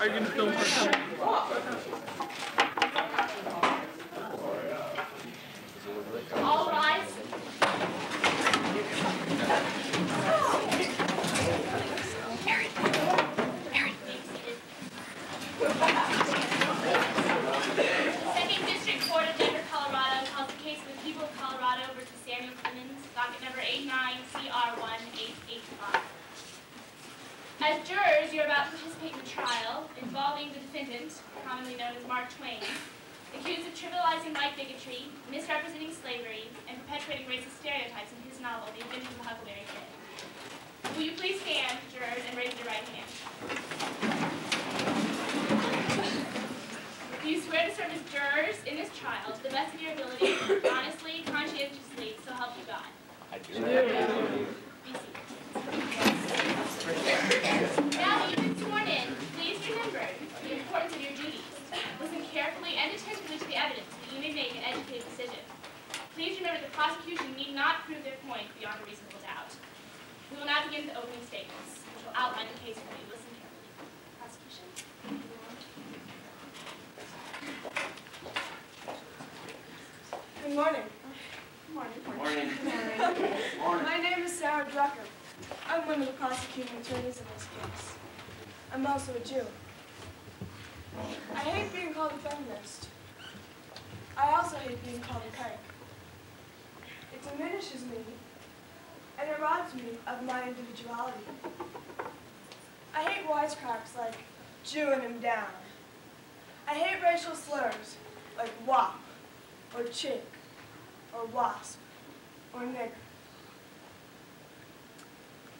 Are you going to film for All rise. Second District Court of Denver, Colorado calls the case of the people of Colorado versus Samuel Clemens, docket number 89CR1885. As jurors, you're about to participate in a trial involving the defendant, commonly known as Mark Twain, accused of trivializing white bigotry, misrepresenting slavery, and perpetuating racist stereotypes in his novel, The Adventures of Huckleberry Finn. Will you please stand, jurors, and raise your right hand? Do you swear to serve as jurors in this trial to the best of your ability, honestly, conscientiously, so help you God? I do. Be seated. Now that you've been sworn in, please remember the importance of your duties. Listen carefully and attentively to the evidence that you may make an educated decision. Please remember the prosecution need not prove their point beyond a reasonable doubt. We will now begin with the opening statements, which will outline the case for you. Listen carefully. Prosecution. Good morning. Good morning. Morning. Good morning. My name is Sarah Drucker. I'm one of the prosecuting attorneys in this case. I'm also a Jew. I hate being called a feminist. I also hate being called a kike. It diminishes me and it robs me of my individuality. I hate wisecracks like Jewing him down. I hate racial slurs like wop, or chick, or wasp, or nigger.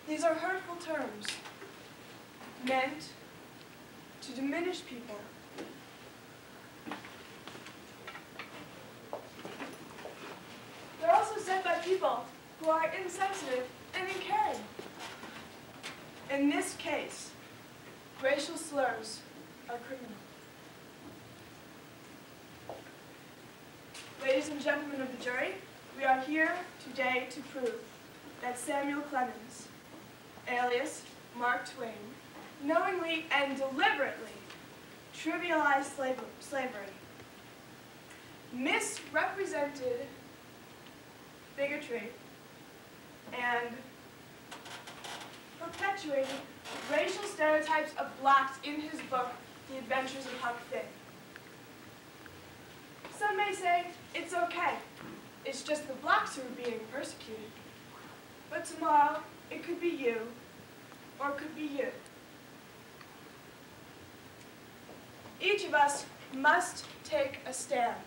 These are hurtful terms meant to diminish people. They're also said by people who are insensitive and uncaring. In this case, racial slurs are criminal. Ladies and gentlemen of the jury, we are here today to prove that Samuel Clemens, alias Mark Twain, knowingly and deliberately trivialized slavery, misrepresented bigotry, and perpetuated racial stereotypes of blacks in his book, The Adventures of Huck Finn. Some may say it's okay. It's just the blacks who are being persecuted. But tomorrow, it could be you, or it could be you. Each of us must take a stand.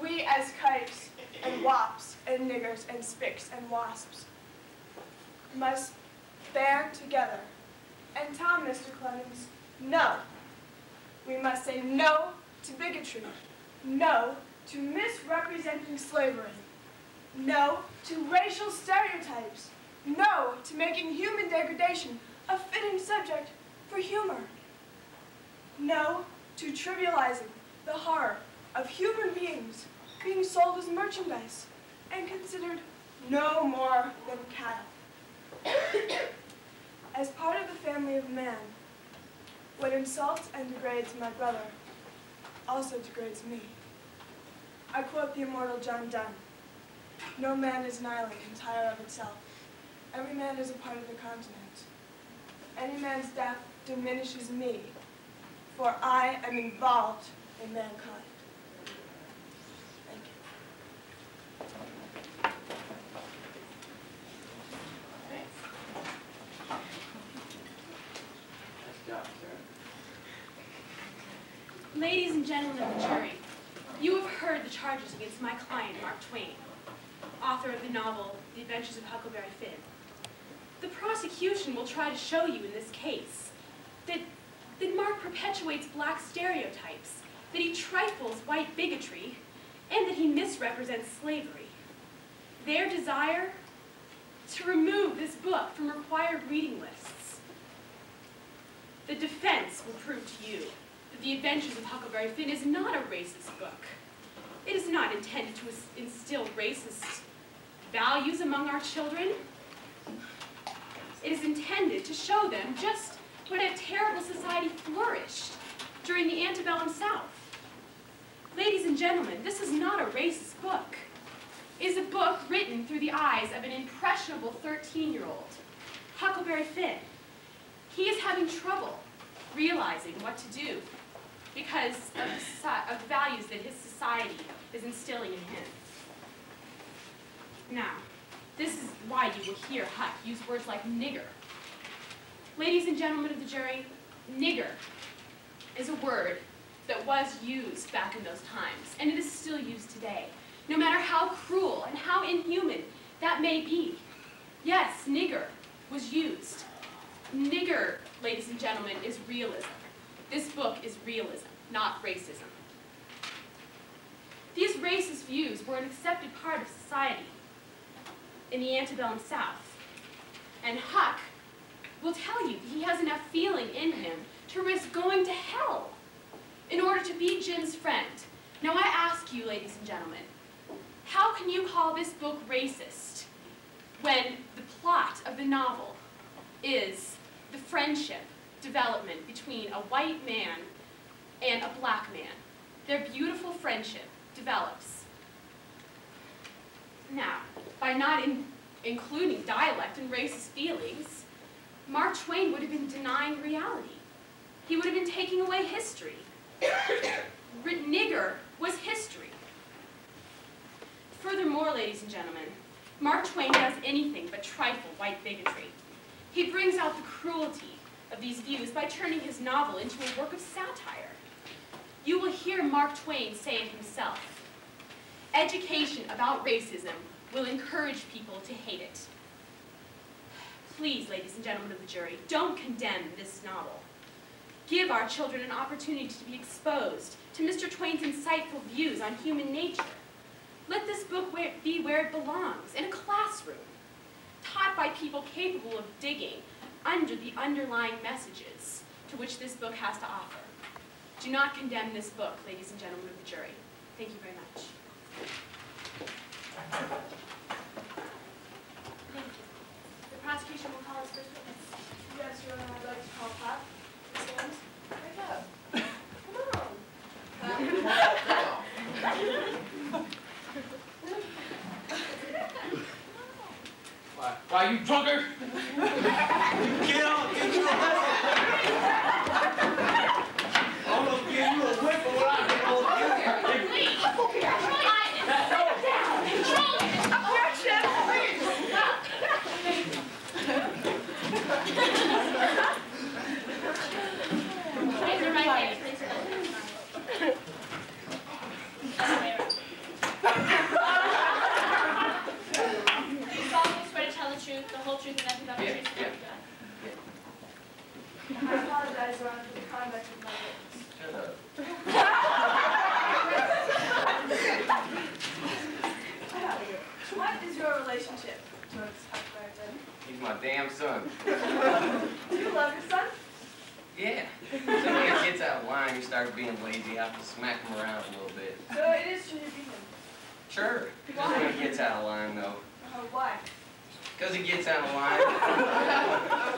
We as kikes and wops and niggers and spicks and wasps must band together and tell Mr. Clemens, no. We must say no to bigotry, no to misrepresenting slavery, no to racial stereotypes, no to making human degradation a fitting subject for humor, no to trivializing the horror of human beings being sold as merchandise and considered no more than cattle. As part of the family of man, what insults and degrades my brother also degrades me. I quote the immortal John Donne, "No man is an island entire of itself. Every man is a part of the continent. Any man's death diminishes me, for I am involved in mankind." Thank you. Ladies and gentlemen of the jury, you have heard the charges against my client, Mark Twain, author of the novel, The Adventures of Huckleberry Finn. The prosecution will try to show you in this case that Mark perpetuates black stereotypes, that he trifles white bigotry, and that he misrepresents slavery. Their desire to remove this book from required reading lists. The defense will prove to you that The Adventures of Huckleberry Finn is not a racist book. It is not intended to instill racist values among our children. It is intended to show them just what a terrible society flourished during the antebellum South. Ladies and gentlemen, this is not a racist book. It is a book written through the eyes of an impressionable 13-year-old, Huckleberry Finn. He is having trouble realizing what to do because of the values that his society is instilling in him. Now, this is why you will hear Huck use words like nigger. Ladies and gentlemen of the jury, nigger is a word that was used back in those times, and it is still used today, no matter how cruel and how inhuman that may be. Yes, nigger was used. Nigger, ladies and gentlemen, is realism. This book is realism, not racism. These racist views were an accepted part of society in the antebellum South. And Huck will tell you that he has enough feeling in him to risk going to hell in order to be Jim's friend. Now I ask you, ladies and gentlemen, how can you call this book racist when the plot of the novel is the friendship development between a white man and a black man? Their beautiful friendship develops. Now, by not including dialect and racist feelings, Mark Twain would have been denying reality. He would have been taking away history. Nigger was history. Furthermore, ladies and gentlemen, Mark Twain does anything but trifle white bigotry. He brings out the cruelty of these views by turning his novel into a work of satire. You will hear Mark Twain say it himself. Education about racism will encourage people to hate it. Please, ladies and gentlemen of the jury, don't condemn this novel. Give our children an opportunity to be exposed to Mr. Twain's insightful views on human nature. Let this book be where it belongs, in a classroom, taught by people capable of digging under the underlying messages to which this book has to offer. Do not condemn this book, ladies and gentlemen of the jury. Thank you very much. Thank you. The prosecution will call its first witness. Yes, Your Honor, I'd like to call Pat. Stand. Right up. Why, you drunkard? Get on, get you a whip. I'm gonna give you a whip for what I'm gonna give you. Please, objection! Raise your right hand, please. Other way around. Do you solemnly swear to tell the truth, the whole truth, and nothing but the truth? Yeah. I apologize, Your Honor, for the conduct of my witness. Shut up. What is your relationship towards Huckleberry Finn? He's my damn son. Do you love your son? Yeah. So when he gets out of line, he starts being lazy. I have to smack him around a little bit. So it is true you beat him. Sure. Just when he gets out of line, though. Why? Because he gets out of line.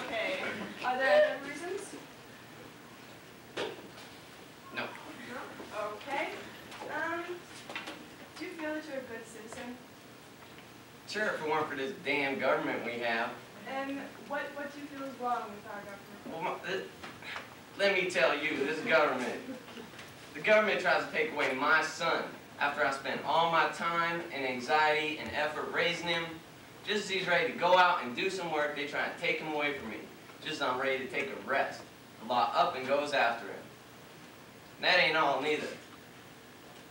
Okay. Are there other reasons? No. No? Okay. Do you feel that you're a good citizen? Sure, if it weren't for this damn government we have. And what do you feel is wrong with our government? Well, let me tell you, this government, the government tries to take away my son after I spent all my time and anxiety and effort raising him. Just as he's ready to go out and do some work, they try to take him away from me. Just as I'm ready to take a rest. The law up and goes after him. And that ain't all neither.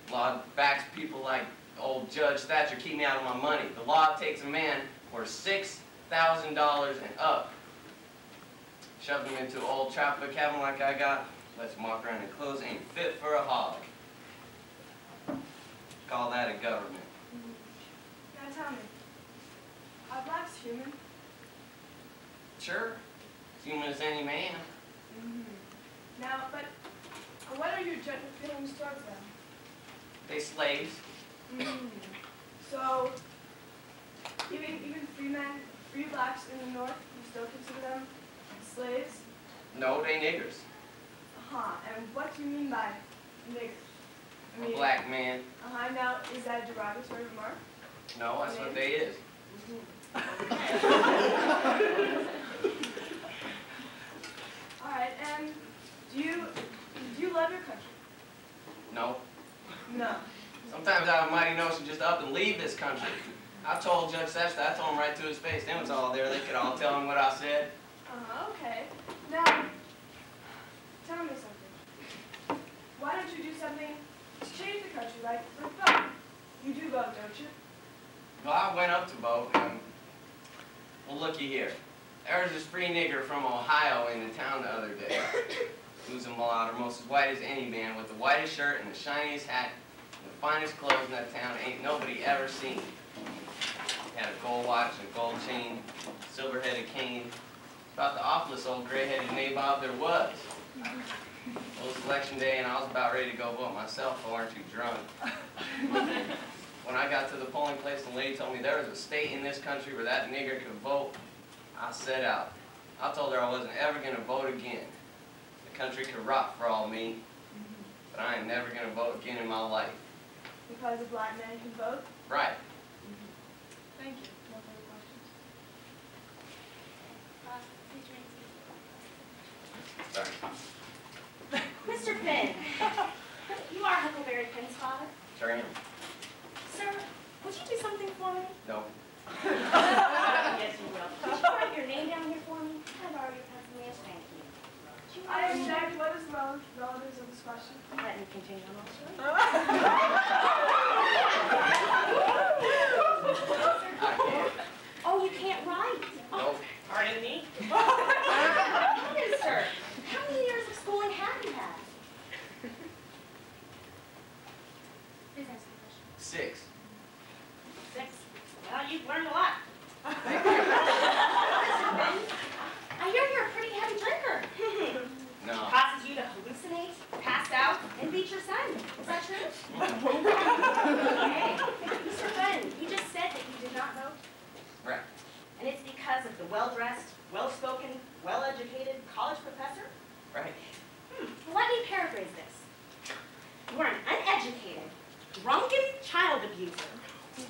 The law backs people like old Judge Thatcher keep me out of my money. The law takes a man for $6,000 and up. Shoved him into an old trapper cabin like I got. Lets him walk around in clothes ain't fit for a hog. Call that a government. Now tell me, are blacks human? Sure. As human as any man. Now, but what are your general feelings towards them? They slaves. So, even free blacks in the North, you still consider them slaves? No, they niggers. And what do you mean by nigger? I A black man. Now, is that a derogatory remark? No, that's what they is. All right, and do you love your country? No. No. Sometimes I have a mighty notion just to up and leave this country. I told Judge Sester, I told him right to his face. Them was all there. They could all tell him what I said. Okay. Now, tell me something. Why don't you do something to change the country, like vote? You do vote, don't you? Well, I went up to vote, and, well, looky here. There was this free nigger from Ohio in the town the other day. He was a mulatto, most as white as any man, with the whitest shirt and the shiniest hat, and the finest clothes in that town ain't nobody ever seen. He had a gold watch and a gold chain, silver-headed cane. About the awfulest old gray-headed nabob there was. It was election day, and I was about ready to go vote myself, but I weren't too drunk. When I got to the polling place, the lady told me there was a state in this country where that nigger could vote. I set out. I told her I wasn't ever going to vote again. The country could rot for all me, but I ain't never going to vote again in my life. Because a black man can vote? Right. Thank you. No further questions? Sorry. Mr. Finn, you are Huckleberry Finn's father? Sure am. Sir, would you do something for me? No. Yes, you will. Could you write your name down here for me? I've already passed the last thank you. Would you I write your object. name? What is the relevance of this question? Let me continue on also. I can't. Oh, you can't write? Nope. Pardon me? Yes, sir. How many years of schooling have you had? Please answer the question. 6. 6. Well, you've learned a lot. Thank you. I hear you're a pretty heavy drinker. No. Causes you to hallucinate, pass out, and beat your son. Is that true? Okay. Mr. Finn, you just said that you did not vote. Right. And it's because of the well-dressed, well-spoken, well-educated college professor? Right. Well, let me paraphrase this. You are an uneducated, drunken child abuser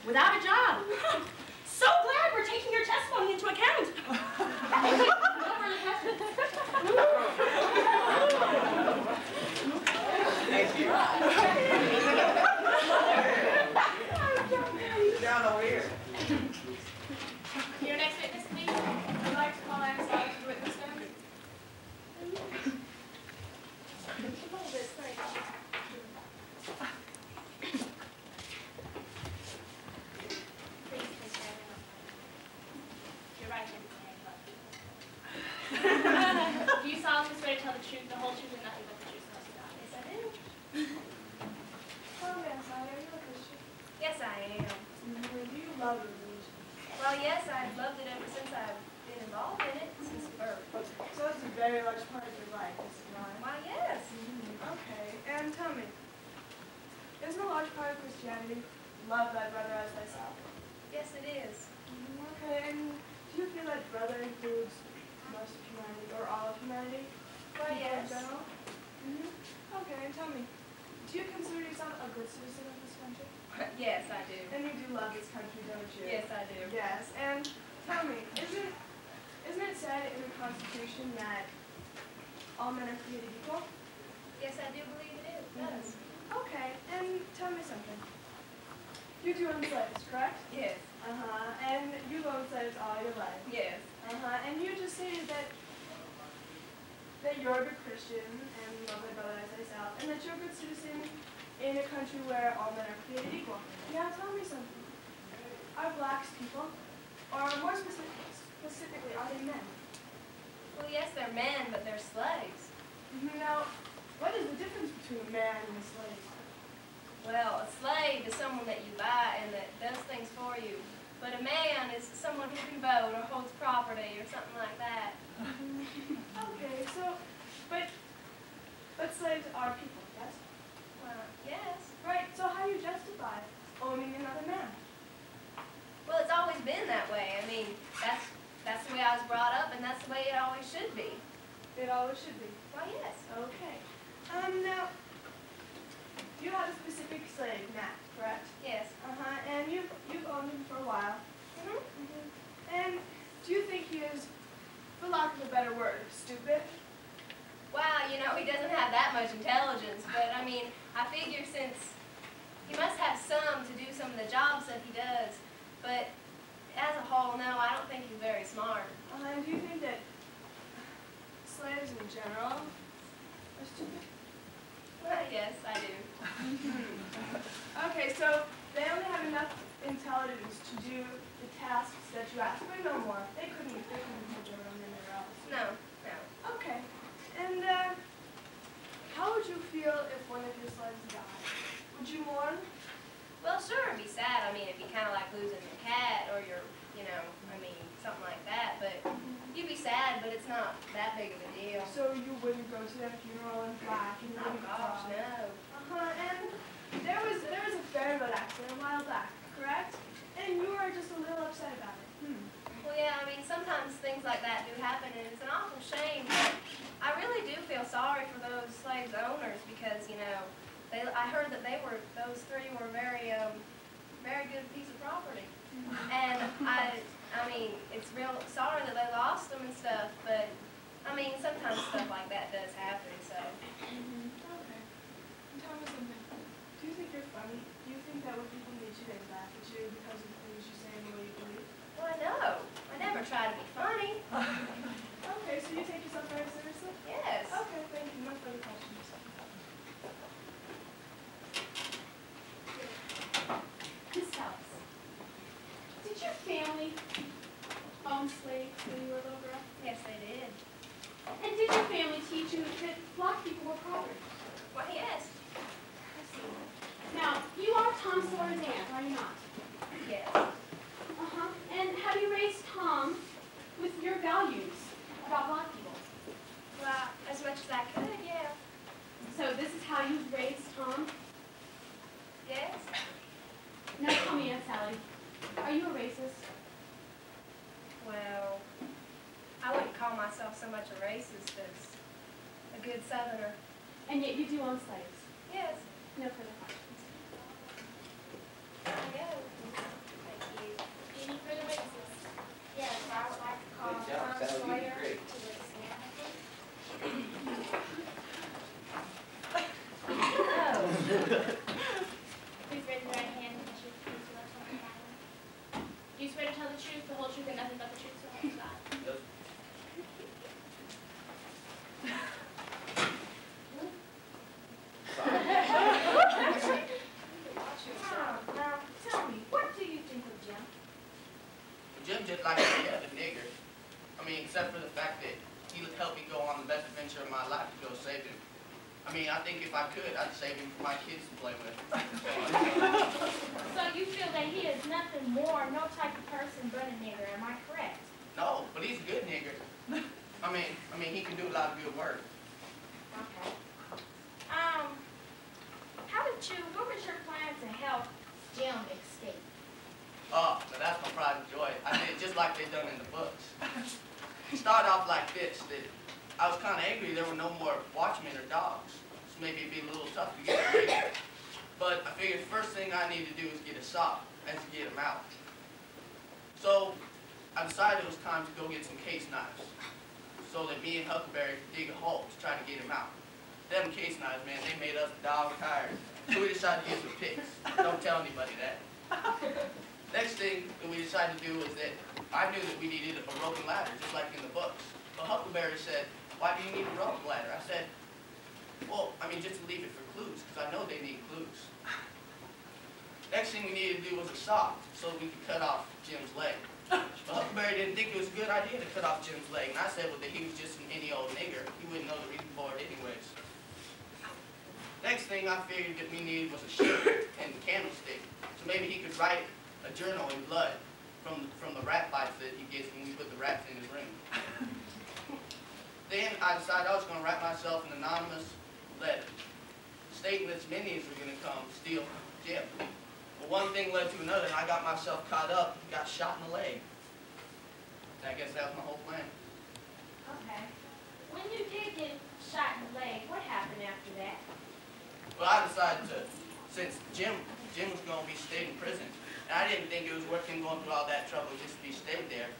without a job. So glad we're taking your testimony into account. No further questions. Thank you. Down over here. Your next witness, please. I'd like to call Anna Sally to the witness stand. Please, please, your right hand. Do you solemnly swear to tell the truth, the whole truth, and nothing but the truth, so help you God? Yes, I do. Tell me, Anna Sally, are you a Christian? Yes, I am. Do you love your religion? Well, yes, I've loved it ever since I've been involved in it, since birth. So that's a very large part of your life, is it not? Why, yes. Okay, and tell me, isn't a large part of Christianity love thy brother as thyself? Yes, it is. Okay, and do you feel that brother includes most of humanity, or all of humanity? Why, People yes. In general? Okay, and tell me, do you consider yourself a good citizen of this country? Yes, I do. And you do love this country, don't you? Yes, I do. Yes, and tell me, isn't it said in the Constitution that all men are created equal? Yes, I do believe it is. It does. Okay, and tell me something. You do own slaves, correct? Yes. And you've owned slaves all your life. Yes. And you just stated that you're a good Christian and love thy brother as thyself, and that you're a good citizen in a country where all men are created equal. Now tell me something. Are blacks people? Or more specifically, are they men? Well, yes, they're men, but they're slaves. Now, what is the difference between a man and a slave? Well, a slave is someone that you buy and that does things for you. But a man is someone who can vote or holds property or something like that. Okay, so, but slaves are people, yes? Well, yes. Right, so how do you justify owning another man? Well, it's always been that way. I mean, that's the way I was brought up, and that's the way it always should be. It always should be. Why, yes. Okay. Now, you had a specific slave, Matt, correct? Yes. And you've owned him for a while. And do you think he is, for lack of a better word, stupid? Wow, you know, he doesn't have that much intelligence, but I mean, I figure since he must have some to do some of the jobs that he does, but as a whole, no, I don't think he's very smart. And do you think that slaves in general are stupid? Well, yes, I do. Okay, so they only have enough intelligence to do the tasks that you ask, but no more. They couldn't hold their own anywhere else. No. Okay. And how would you feel if one of your slaves died? Would you mourn? Well, sure, it'd be sad. I mean, it'd be kind of like losing your cat or your, you know, I mean, something like that. But you'd be sad, but it's not that big of a deal. So you wouldn't go to their funeral in black and you Oh wouldn't gosh, cry? no. And there was a ferryboat accident a while back, correct? And you were just a little upset about it. Well, yeah, I mean, sometimes things like that do happen, and it's an awful shame. But I really do feel sorry for those slaves' owners because, you know, I heard that those three were very good piece of property. And I mean, it's real sorry that they lost them and stuff, but I mean, sometimes stuff like that does happen, so. Okay. Tell me something. Do you think you're funny? Do you think that when people meet you, they laugh at you because of the things you say and the way you believe? Well, no. I never try to be funny. Okay, so you take yourself very seriously? Yes. Okay, thank you. No further questions. Miss Alice, did your family own slaves when you were a little girl? Yes, they did. And did your family teach you that black people were property? Well, yes. I see. Now, you are Tom Sawyer's aunt, are you not? Yes. And have you raised Tom with your values about black people? Well, as much as I could, yeah. So this is how you've raised Tom? Yes. Now tell me, Aunt Sally, are you a racist? Well, I wouldn't call myself so much a racist as a good Southerner. And yet you do own slaves. Yes. No further questions. There you go. Thank you. Any further witnesses? Yes, I would like to call Good job, Tom Sally. You did Sawyer great. to the stand. Oh. Please raise your right hand and the truth, please do not tell the lie. Do you swear to tell the truth, the whole truth, and nothing but the truth, so help you God? Yes. Now, tell me, what do you think of Jim? Jim just like any other nigger. I mean, except for the fact that he helped me go on the best adventure of my life to go save him. I mean, I think if I could, I'd save him for my kids to play with. So you feel that he is nothing more, no type of person but a nigger, am I correct? No, but he's a good nigger. I mean, he can do a lot of good work. Okay. What was your plan to help Jim escape? Oh, now that's my pride and joy. I did just like they done in the books. It started off like this, that I was kind of angry there were no more watchmen or dogs. So maybe it'd be a little tough to get them away. But I figured the first thing I need to do is get a saw and to get them out. So I decided it was time to go get some case knives so that me and Huckleberry could dig a hole to try to get him out. Them case knives, man, they made us dog tired. So we decided to use some picks. Don't tell anybody that. Next thing that we decided to do was that I knew that we needed a rope and ladder, just like in the books. But Huckleberry said, "Why do you need a rope and ladder?" I said, "Well, I mean, just to leave it for clues, because I know they need clues." Next thing we needed to do was a saw, so we could cut off Jim's leg. But Huckleberry didn't think it was a good idea to cut off Jim's leg, and I said, well, that he was just any old nigger. He wouldn't know the reason for it anyways. Next thing I figured that we needed was a shirt and a candlestick, so maybe he could write a journal in blood from the rat bites that he gets when we put the rats in his room. Then I decided I was going to write myself an anonymous letter, stating that minions were going to come steal Jim. Well, one thing led to another, and I got myself caught up and got shot in the leg. And I guess that was my whole plan. Okay. When you did get shot in the leg, what happened after that? Well, I decided to, since Jim was going to be stayed in prison, and I didn't think it was worth him going through all that trouble just to be stayed there.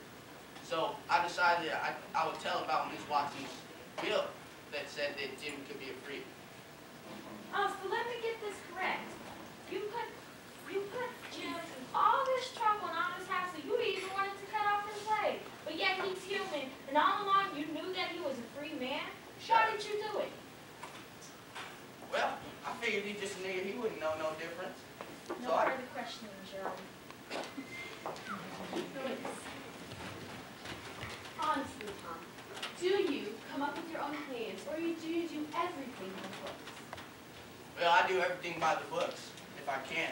So I decided I would tell about Miss Watson's will that said that Jim could be free. Oh, so let me get this correct. You put Jim in all this trouble and all this hassle. You even wanted to cut off his leg. But yet he's human, and all along you knew that he was a free man. Why did you do it? Well, I figured he just knew he wouldn't know no difference. No So I, further questioning, Gerald. Honestly, Tom, do you come up with your own plans, or do you do everything in the books? well, I do everything by the books, if I can.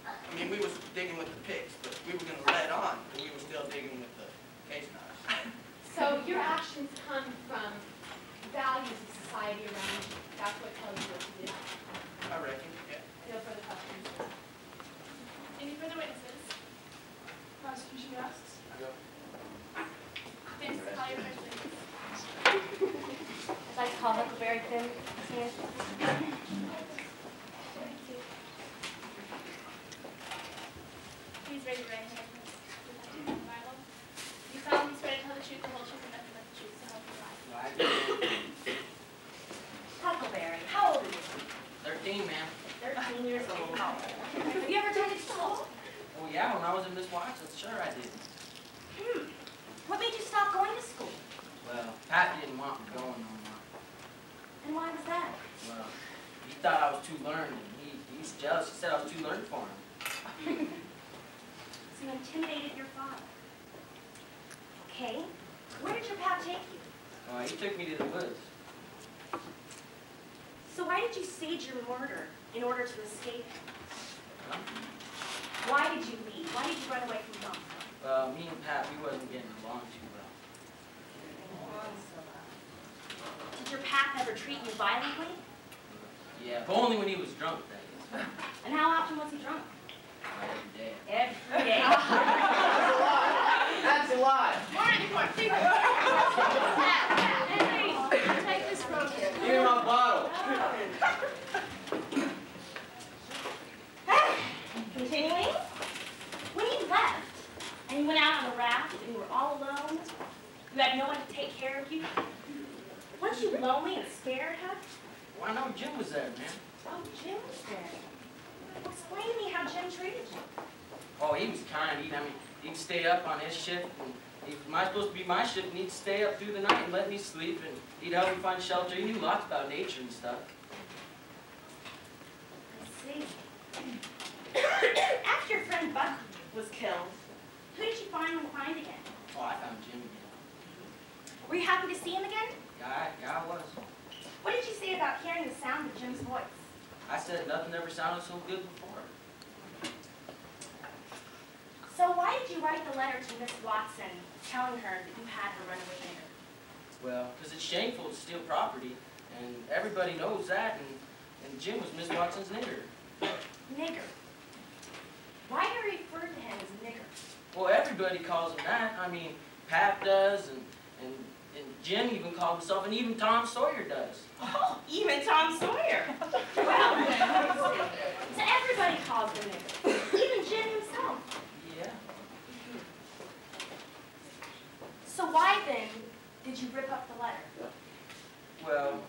I mean, we was digging with the picks, but we were going to let on, but we were still digging with the case knives. So your actions come from values of society around you. That's what tells you what to do. I reckon, yeah. No further questions. Any further witnesses? Prosecution asks. Vince, call your first witness. I'd like to call Huckleberry Finn. Stand. Please raise your right hand. Bible. You solemnly swear to tell the truth, the whole truth, and nothing but the truth, so help you God. Huckleberry, how old are you? 13, ma'am. 13 years old. Have you ever attended school? Oh, yeah, when I was in Miss Watson's, sure I did. What made you stop going to school? Well, Pat didn't want me going no more. And why was that? Well, he thought I was too learned, and he was jealous. He said I was too learned for him. So you intimidated your father. Okay. Where did your pap take you? He took me to the woods. So why did you stage your murder in order to escape him? Huh? Why did you leave? Why did you run away from Tom? Well, me and Pat, we wasn't getting along too well. Did your pap ever treat you violently? Yeah, but only when he was drunk, that is. And how often was he drunk? Every day. Every day. That's a lie. Hey, take this from here. Give me my bottle. Continuing. When you left, and you went out on the raft, and you were all alone, you had no one to take care of you, weren't you lonely and scared, huh? Well, I know Jim was there, man. Oh, Jim was there. Explain to me how Jim treated you. Oh, he was kind. He'd stay up on his shift, and if my supposed to be my shift, and he'd stay up through the night and let me sleep, and he'd help me find shelter. He knew lots about nature and stuff. I see. After your friend Buck was killed, who did you finally find again? Oh, I found Jim again. Were you happy to see him again? Yeah, I was. What did you say about hearing the sound of Jim's voice? I said nothing ever sounded so good before. So why did you write the letter to Miss Watson telling her that you had her runaway nigger? Well, because it's shameful to steal property, and everybody knows that, and Jim was Miss Watson's nigger. Nigger. Why do you refer to him as a nigger? Well, everybody calls him that. I mean, Pap does, and Jim even called himself, and even Tom Sawyer does. Oh, even Tom Sawyer. Well, so everybody calls him nigger. Even Jim himself. Yeah. So why then did you rip up the letter? Well,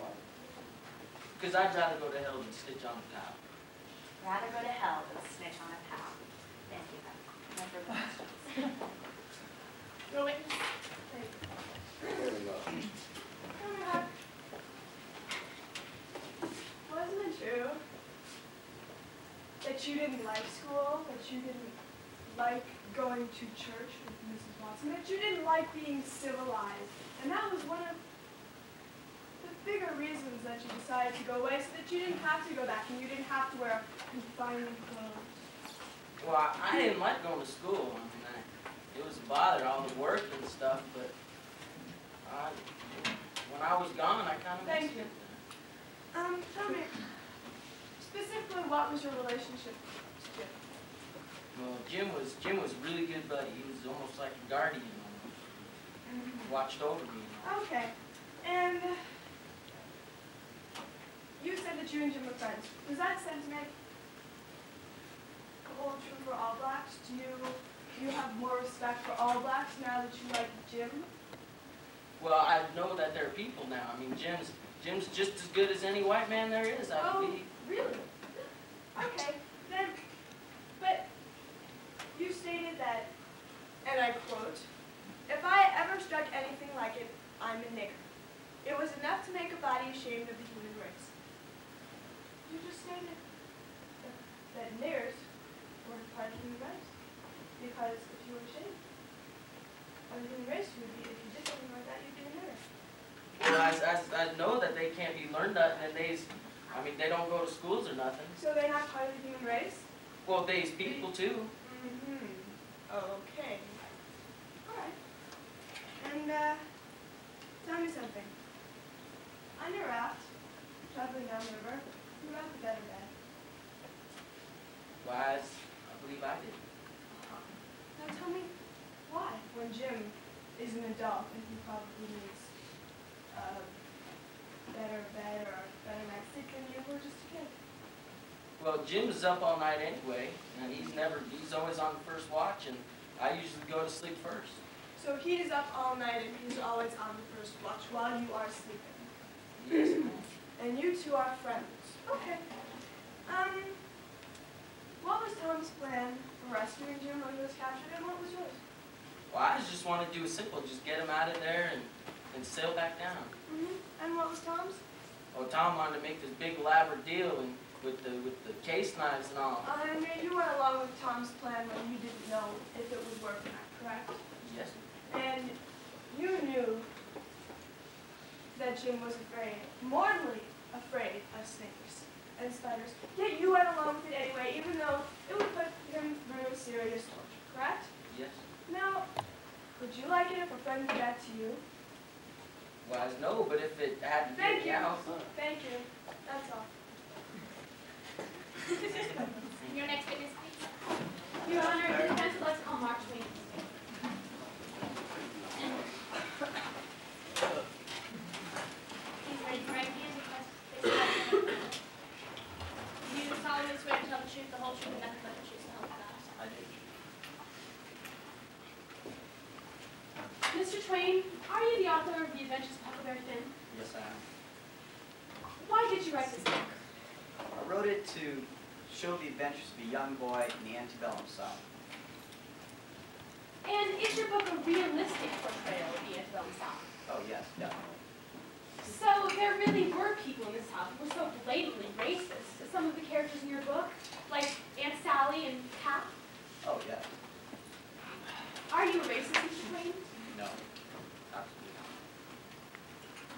because I'd rather go to hell than stitch on a pal. Rather go to hell than snitch on a pal. Thank you. No further questions. Your witness. Wasn't it true that you didn't like school, that you didn't like going to church with Mrs. Watson, that you didn't like being civilized? And that was one of the bigger reasons that you decided to go away, so that you didn't have to go back and you didn't have to wear confining clothes. Well, I didn't like going to school. I mean, it was a bother, all the work and stuff, but when I was gone, I kind of Thank missed you. it. Tell me, specifically, what was your relationship to Jim? Well, Jim was a really good buddy. He was almost like a guardian, almost. Watched over me. Okay. And you said that you and Jim were friends. Does that sentiment hold true for all blacks? Do you have more respect for all blacks now that you like Jim? Well, I know that there are people now. I mean, Jim's just as good as any white man there is, I believe. Really? Okay, then, but you stated that, and I quote, "If I ever struck anything like it, I'm a nigger. It was enough to make a body ashamed of the human race." You just stated that niggers were part of the human race. Because if you were ashamed of the human race, you would be, if you did something like that, you'd be a nigger. Well, I know that they can't be learned nowadays. I mean, they don't go to schools or nothing. So they're not part of the human race? Well, they's people too. Mm-hmm. Okay. All right. And, tell me something. On your raft, traveling down the river, who wrote the better bed? Why, I believe I did. Now tell me why, when Jim is an adult and he probably needs a better bed or a better night's sleep than you were just a kid. Well, Jim's up all night anyway, and he's always on the first watch, and I usually go to sleep first. So he is up all night and he's always on the first watch while you are sleeping. Yes, ma'am. And you two are friends. Okay. What was Tom's plan for rescuing Jim when he was captured, and what was yours? Well, I just want to do it simple, just get him out of there and sail back down. Mm-hmm. And what was Tom's? Well, Tom wanted to make this big elaborate deal and with the case knives and all. And you went along with Tom's plan when you didn't know if it would work or not, correct? Yes. And you knew that Jim was mortally afraid of snakes and spiders. Yet you went along with it anyway, even though it would put him through serious torture, correct? Yes. Now, would you like it if a friend did that to you? Well, no, but if it had to Thank be you. out. Thank you. That's all. Your next witness, please. Your Honor, the defense would like to call Mark Twain. Please raise your right hand and place your left hand. Do you solemnly swear to tell the truth, the whole truth, and nothing but the truth, so help you God? I do. Mr. Twain, are you the author of The Adventures of Huckleberry Finn? Yes, I am. Why did you write this book? I wrote it to show the adventures of a young boy in the antebellum South. And is your book a realistic portrayal of the antebellum South? Oh, yes, definitely. So there really were people in the South who were so blatantly racist as some of the characters in your book, like Aunt Sally and Cap? Oh, yes. Are you a racist, Mr. Twain? No, absolutely not.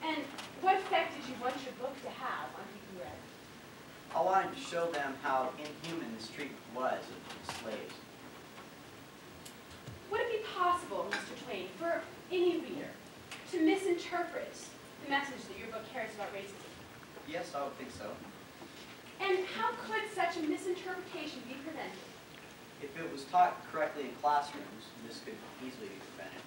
And what effect did you want your book to have on people who read it? I wanted to show them how inhuman this treatment was of slaves. Would it be possible, Mr. Twain, for any reader to misinterpret the message that your book carries about racism? Yes, I would think so. And how could such a misinterpretation be prevented? If it was taught correctly in classrooms, this could easily be prevented.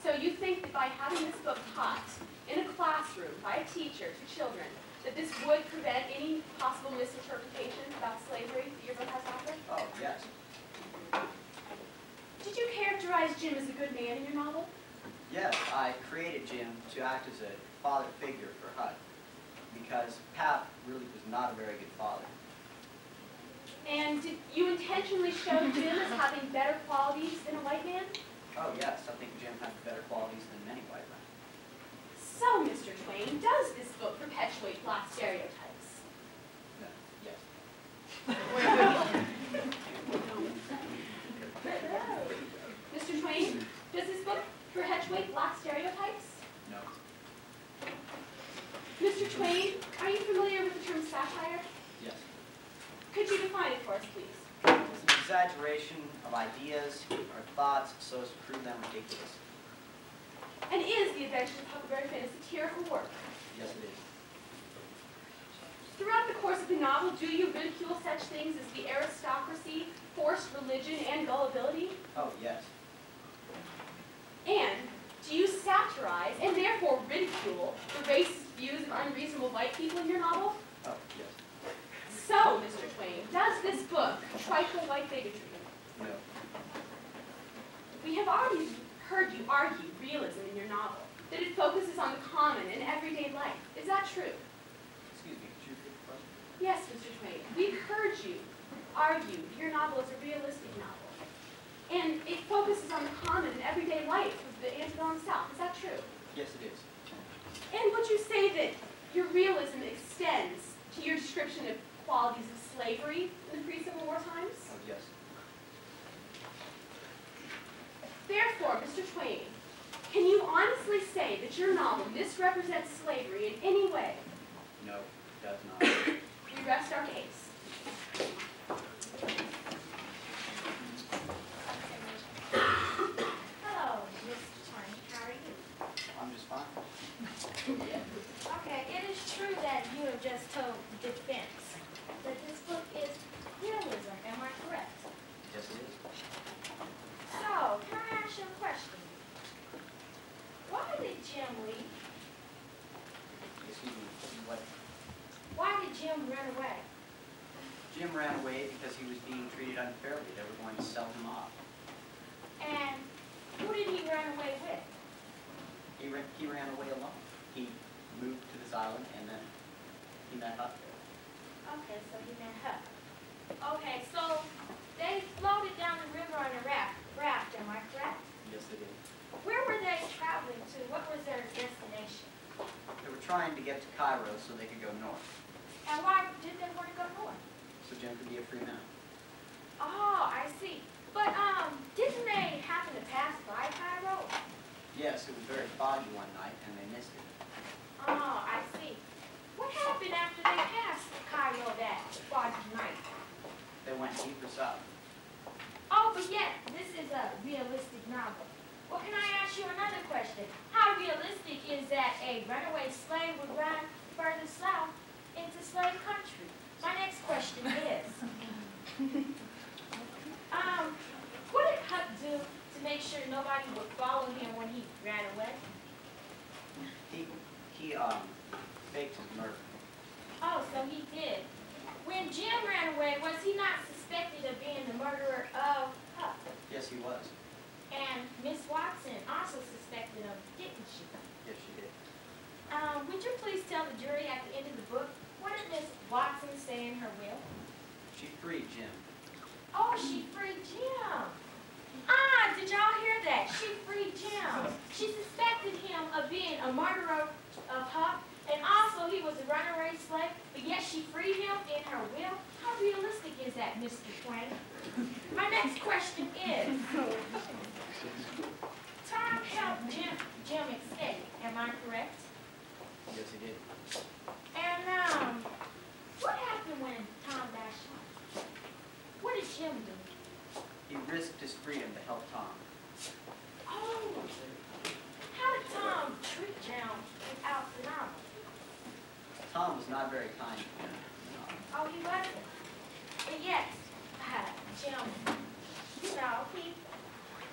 So you think that by having this book taught in a classroom by a teacher to children, that this would prevent any possible misinterpretation about slavery that your book has to offer? Oh, yes. Did you characterize Jim as a good man in your novel? Yes, I created Jim to act as a father figure for Huck, because Pap really was not a very good father. And did you intentionally show Jim as having better qualities than a white man? Oh, yes, I think Jim had better qualities than many white men. So, Mr. Twain, does this book perpetuate black stereotypes? Yes. Mr. Twain, does this book perpetuate black stereotypes? No. Mr. Twain, are you familiar with the term satire? Yes. Could you define it for us, please? It's an exaggeration of ideas or thoughts so as to prove them ridiculous. And is The Adventures of Huckleberry Finn a satirical work? Yes, it is. Throughout the course of the novel, do you ridicule such things as the aristocracy, forced religion, and gullibility? Oh, yes. And do you satirize and therefore ridicule the racist views of unreasonable white people in your novel? Oh, yes. So, Mr. Twain, does this book trifle white bigotry? No. We have already heard you argue realism in your novel, that it focuses on the common and everyday life. Is that true? Excuse me, could you repeat the question? Yes, Mr. Twain. We've heard you argue your novel is a realistic novel. And it focuses on the common and everyday life of the antebellum South. Is that true? Yes, it is. And would you say that your realism extends to your description of qualities of slavery in the pre-Civil War times? Oh, yes. Therefore, Mr. Twain, can you honestly say that your novel misrepresents slavery in any way? No, it does not. We rest our case. Hello, Mr. Twain. How are you? I'm just fine. Okay, it is true that you have just told the defense that this book is realism. Am I correct? Yes, it is. So, can I ask you a question? Why did Jim leave? Excuse me, what? Why did Jim run away? Jim ran away because he was being treated unfairly. They were going to sell him off. And who did he run away with? He ran away alone. He moved to this island and then he met up there. Okay, so he met her. Okay, so they floated down the river on a raft, am I correct? Yes, they did. Where were they traveling to? What was their destination? They were trying to get to Cairo so they could go north. And why did they want to go north? So Jim could be a free man. Oh, I see. But, didn't they happen to pass by Cairo? Yes, it was very foggy one night and they missed it. Oh, I see. What happened after they passed Cairo that foggy night? They went deeper south. Oh, but yet, this is a realistic novel. Well, can I ask you another question? How realistic is that a runaway slave would run further south into slave country? My next question is, what did Huck do to make sure nobody would follow him when he ran away? He faked his murder. Oh, so he did. When Jim ran away, was he not suspected of being the murderer of Huck? Yes, he was. And Miss Watson also suspected him, didn't she? Yes, she did. Would you please tell the jury at the end of the book, what did Miss Watson say in her will? She freed Jim. Oh, she freed Jim. Ah, did y'all hear that? She freed Jim. She suspected him of being a murderer of Huck, and also he was a runaway slave, but yet she freed him in her will? How realistic is that, Mr. Twain? My next question is, Tom helped Jim escape, am I correct? Yes, he did. And, what happened when Tom got shot? What did Jim do? He risked his freedom to help Tom. Oh, how did Tom treat Jim without the novel? Tom was not very kind to him. Oh, he wasn't. But yet, Jim, you know, he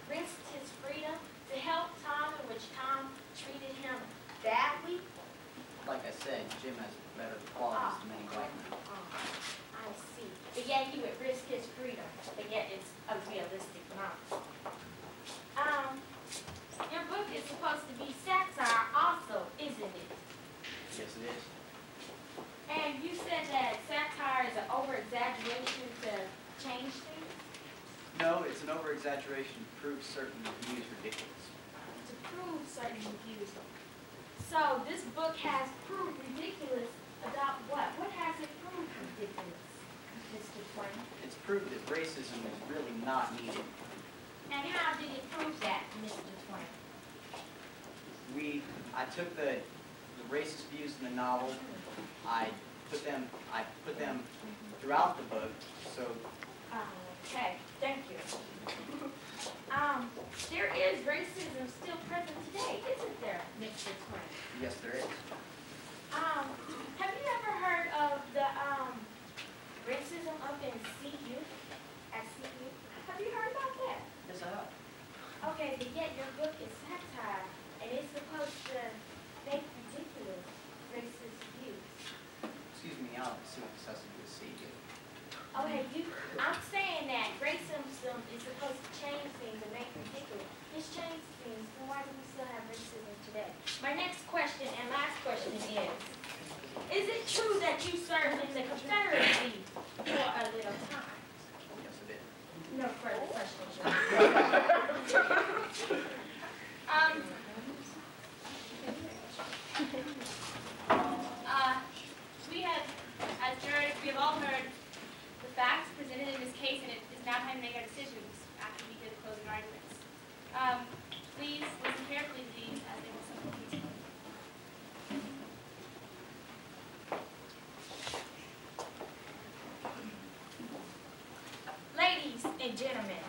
risked his freedom to help Tom, in which Tom treated him badly. Like I said, Jim has better qualities than many white men. I see. But yet he would risk his freedom. But yet it's a realistic novel. Your book is supposed to be satire also, isn't it? Yes, it is. And you said that satire is an over-exaggeration to change things? No, it's an over-exaggeration to prove certain views ridiculous. To prove certain views. So this book has proved ridiculous about what? What has it proved ridiculous, Mr. Twain? It's proved that racism is really not needed. And how did it prove that, Mr. Twain? I took the racist views in the novel, I put them throughout the book, so. Okay, thank you. There is racism still present today, isn't there, Mr. Twain? Yes, there is. Have you ever heard of the racism up in CU? At CU? Have you heard about that? Yes, I have. Okay, but yet your book is satire, and it's supposed My next question and last question is it true that you served in the Confederacy for a little time? Yes, it is. No further questions. We have, as jurors, we have all heard the facts presented in this case, and it is now time to make our decisions after we hear the closing arguments. Please listen carefully to these as they will simple detail. Ladies and gentlemen,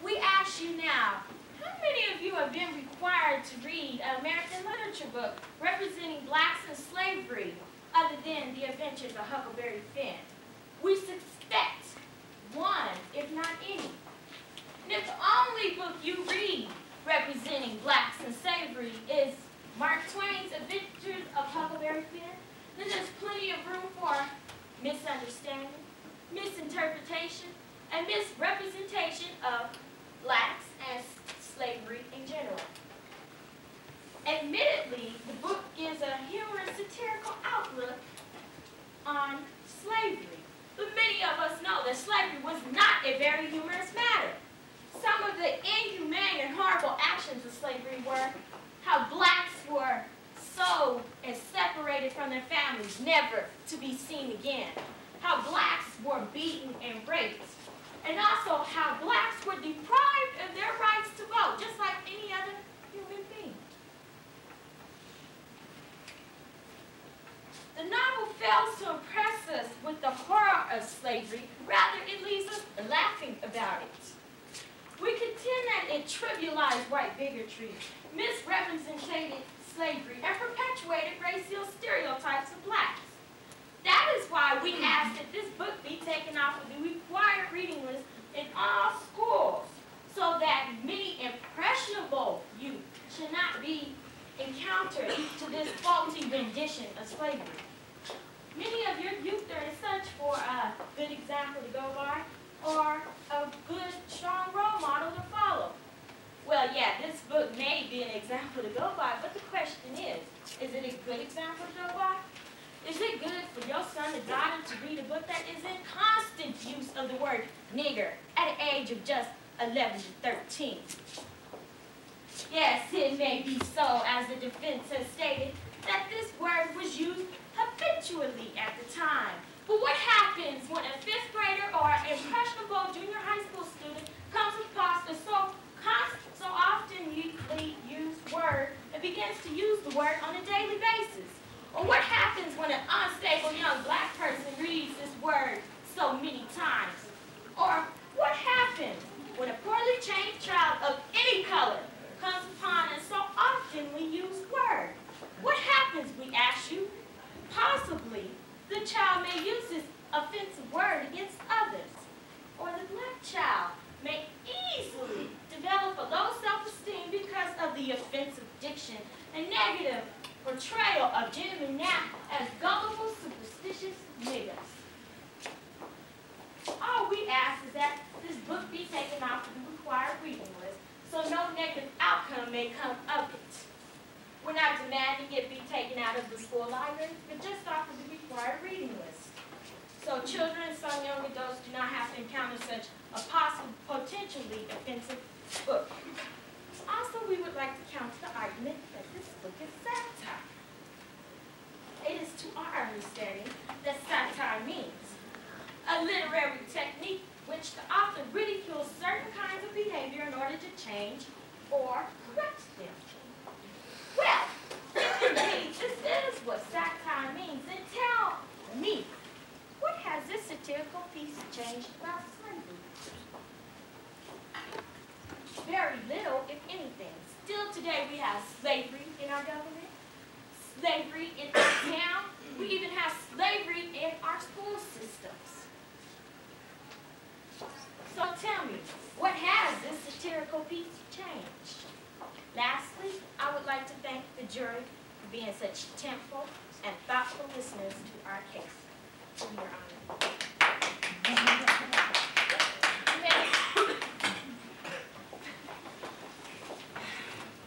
we ask you now, how many of you have been required to read an American literature book representing blacks in slavery other than The Adventures of Huckleberry Finn? We suspect one, if not any. And if the only book you read representing blacks in slavery is Mark Twain's Adventures of Huckleberry Finn, then there's plenty of room for misunderstanding, misinterpretation, and misrepresentation of blacks and slavery in general. Admittedly, the book gives a humorous, satirical outlook on slavery, but many of us know that slavery was not a very humorous matter. Some of the inhumane and horrible actions of slavery were how blacks were sold and separated from their families, never to be seen again, how blacks were beaten and raped, and also how blacks were deprived of their rights to vote, just like any other human being. The novel fails to impress us with the horror of slavery, rather it leaves us laughing about it. We contend that it trivialized white bigotry, misrepresented slavery, and perpetuated racial stereotypes of blacks. That is why we ask that this book be taken off of the required reading list in all schools, so that many impressionable youth should not be encountered to this faulty rendition of slavery. Many of your youth are in search for a good example to go by, or a good, strong role model to follow. Well, yeah, this book may be an example to go by, but the question is it a good example to go by? Is it good for your son or daughter to read a book that is in constant use of the word nigger at an age of just 11 to 13? Yes, it may be so, as the defense has stated, that this word was used habitually at the time. But what happens when a 5th grader or an impressionable junior high school student comes across a so often used word and begins to use the word on a daily basis? Or what happens when an unstable young black person reads this word so many times? Or what happens when a poorly trained child of any color comes upon a so oftenly used word? What happens, we ask you? Possibly, the child may use this offensive word against others. Or the black child may easily develop a low self-esteem because of the offensive diction and negative portrayal of gentlemen now as gullible, superstitious niggers. All we ask is that this book be taken off the required reading list so no negative outcome may come of it. We're not demanding it be taken out of the school library, but just off of the required reading list. So children and some young adults do not have to encounter such a possible, potentially offensive book. Also, we would like to counter the argument that this book is satire. It is to our understanding that satire means a literary technique which the author ridicules certain kinds of behavior in order to change or correct them. Well, if indeed this is what satire means, then tell me, what has this satirical piece changed about slavery? Very little, if anything. Still today we have slavery in our government, slavery in our town, we even have slavery in our school systems. So tell me, what has this satirical piece changed? Lastly, I would like to thank the jury for being such temperate and thoughtful listeners to our case. Your Honor.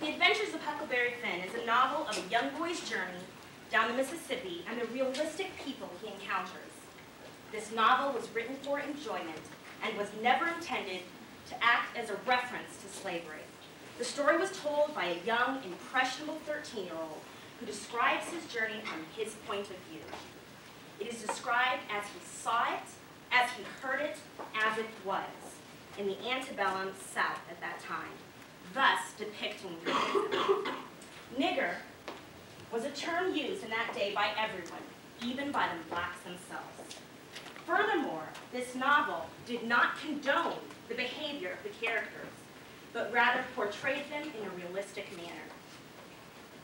The Adventures of Huckleberry Finn is a novel of a young boy's journey down the Mississippi and the realistic people he encounters. This novel was written for enjoyment and was never intended to act as a reference to slavery. The story was told by a young, impressionable 13-year-old who describes his journey from his point of view. It is described as he saw it, as he heard it, as it was, in the antebellum South at that time, thus depicting racism. Nigger was a term used in that day by everyone, even by the blacks themselves. Furthermore, this novel did not condone the behavior of the characters, but rather portrayed them in a realistic manner.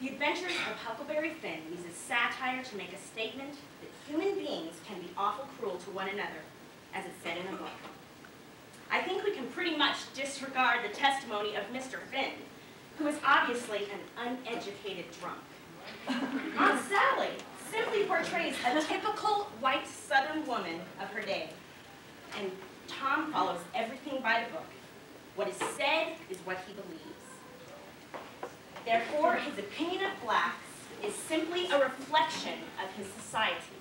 The Adventures of Huckleberry Finn uses satire to make a statement that human beings can be awful cruel to one another, as it's said in the book. I think we can pretty much disregard the testimony of Mr. Finn, who is obviously an uneducated drunk. Aunt Sally simply portrays a typical white Southern woman of her day, and Tom follows everything by the book. What is said is what he believes. Therefore, his opinion of blacks is simply a reflection of his society.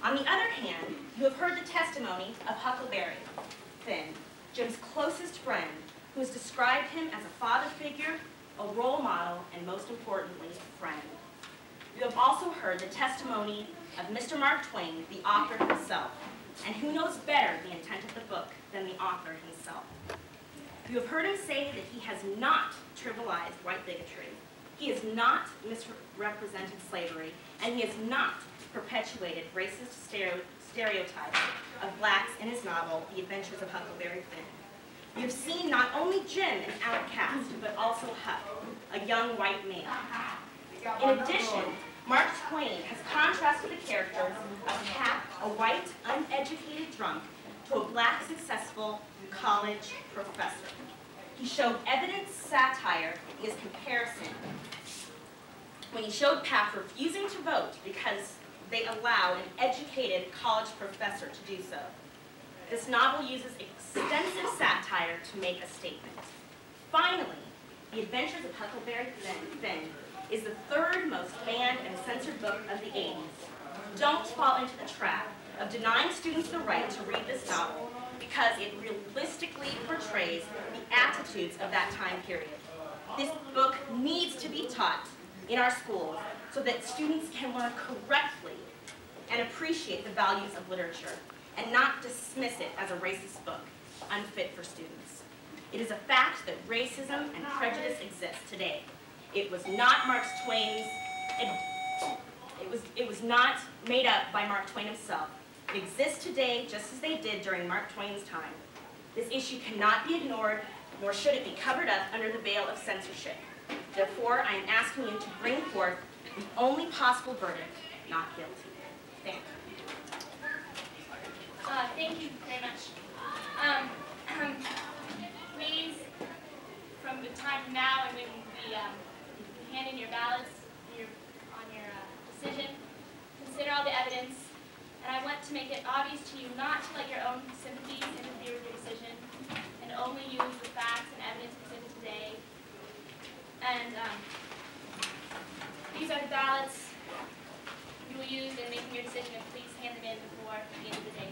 On the other hand, you have heard the testimony of Huckleberry Finn, Jim's closest friend, who has described him as a father figure, a role model, and most importantly, a friend. You have also heard the testimony of Mr. Mark Twain, the author himself, and who knows better the intent of the book than the author himself. You have heard him say that he has not trivialized white bigotry, he has not misrepresented slavery, and he has not perpetuated racist stereotypes of blacks in his novel, The Adventures of Huckleberry Finn. You have seen not only Jim, an outcast, but also Huck, a young white male. In addition, Mark Twain has contrasted the characters of Cap, a white, uneducated drunk, to a black, successful college professor. He showed evident satire in his comparison when he showed Pap refusing to vote because they allow an educated college professor to do so. This novel uses extensive satire to make a statement. Finally, The Adventures of Huckleberry Finn is the third most banned and censored book of the 80s. Don't fall into the trap of denying students the right to read this novel because it realistically portrays the attitudes of that time period. This book needs to be taught in our schools so that students can learn correctly and appreciate the values of literature and not dismiss it as a racist book, unfit for students. It is a fact that racism and prejudice exist today. It was not Mark Twain's, it was not made up by Mark Twain himself. It exists today just as they did during Mark Twain's time. This issue cannot be ignored, nor should it be covered up under the veil of censorship. Therefore, I am asking you to bring forth the only possible verdict, not guilty. Thank you. Thank you very much. Please, from the time from now and when we hand in your ballots on your decision, consider all the evidence. And I want to make it obvious to you not to let your own sympathies interfere with your decision, and only use the facts and evidence presented today. And these are the ballots you will use in making your decision, and please hand them in before the end of the day.